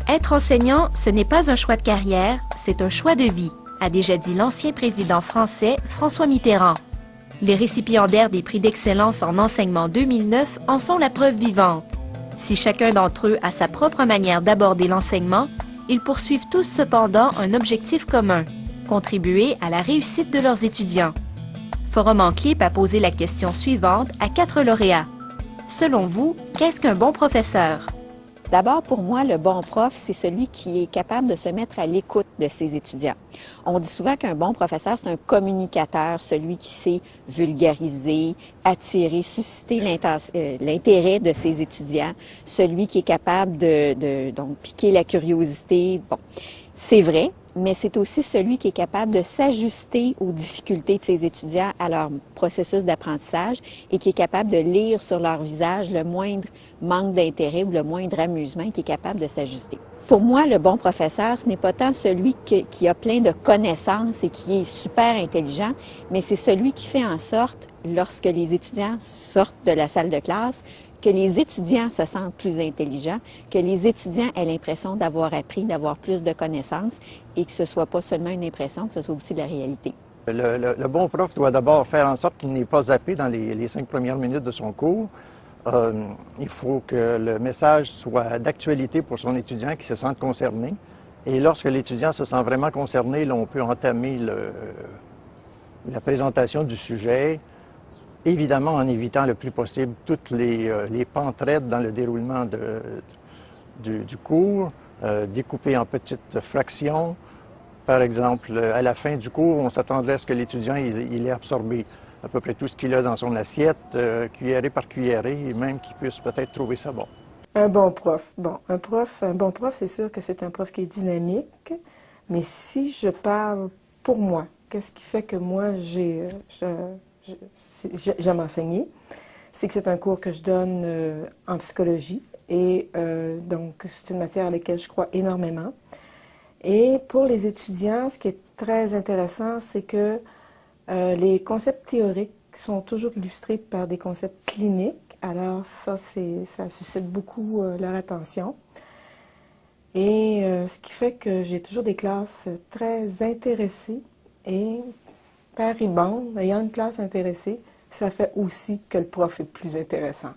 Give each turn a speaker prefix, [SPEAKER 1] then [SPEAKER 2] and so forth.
[SPEAKER 1] Être enseignant, ce n'est pas un choix de carrière, c'est un choix de vie, a déjà dit l'ancien président français François Mitterrand. Les récipiendaires des prix d'excellence en enseignement 2009 en sont la preuve vivante. Si chacun d'entre eux a sa propre manière d'aborder l'enseignement, ils poursuivent tous cependant un objectif commun, contribuer à la réussite de leurs étudiants. Forum en Clip a posé la question suivante à 4 lauréats. Selon vous, qu'est-ce qu'un bon professeur?
[SPEAKER 2] D'abord, pour moi, le bon prof, c'est celui qui est capable de se mettre à l'écoute de ses étudiants. On dit souvent qu'un bon professeur, c'est un communicateur, celui qui sait vulgariser, attirer, susciter l'intérêt de ses étudiants, celui qui est capable donc piquer la curiosité. Bon, c'est vrai, mais c'est aussi celui qui est capable de s'ajuster aux difficultés de ses étudiants, à leur processus d'apprentissage et qui est capable de lire sur leur visage le moindre manque d'intérêt ou le moindre amusement, qui est capable de s'ajuster. Pour moi, le bon professeur, ce n'est pas tant celui qui a plein de connaissances et qui est super intelligent, mais c'est celui qui fait en sorte, lorsque les étudiants sortent de la salle de classe, que les étudiants se sentent plus intelligents, que les étudiants aient l'impression d'avoir appris, d'avoir plus de connaissances et que ce ne soit pas seulement une impression, que ce soit aussi la réalité.
[SPEAKER 3] Le bon prof doit d'abord faire en sorte qu'il n'ait pas zappé dans les 5 premières minutes de son cours. Il faut que le message soit d'actualité pour son étudiant qui se sente concerné. Et lorsque l'étudiant se sent vraiment concerné, là, on peut entamer la présentation du sujet, évidemment en évitant le plus possible toutes les pentraides dans le déroulement du cours, découpées en petites fractions. Par exemple, à la fin du cours, on s'attendrait à ce que l'étudiant il ait absorbé à peu près tout ce qu'il a dans son assiette, cuillerée par cuillerée, et même qu'il puisse peut-être trouver ça bon.
[SPEAKER 4] Un bon prof. Bon, un bon prof, c'est sûr que c'est un prof qui est dynamique, mais si je parle pour moi, qu'est-ce qui fait que moi j'aime enseigner? C'est que c'est un cours que je donne en psychologie et donc c'est une matière à laquelle je crois énormément. Et pour les étudiants, ce qui est très intéressant, c'est que les concepts théoriques sont toujours illustrés par des concepts cliniques. Alors ça suscite beaucoup leur attention. Et ce qui fait que j'ai toujours des classes très intéressées. Et par ribande, ayant une classe intéressée, ça fait aussi que le prof est plus intéressant.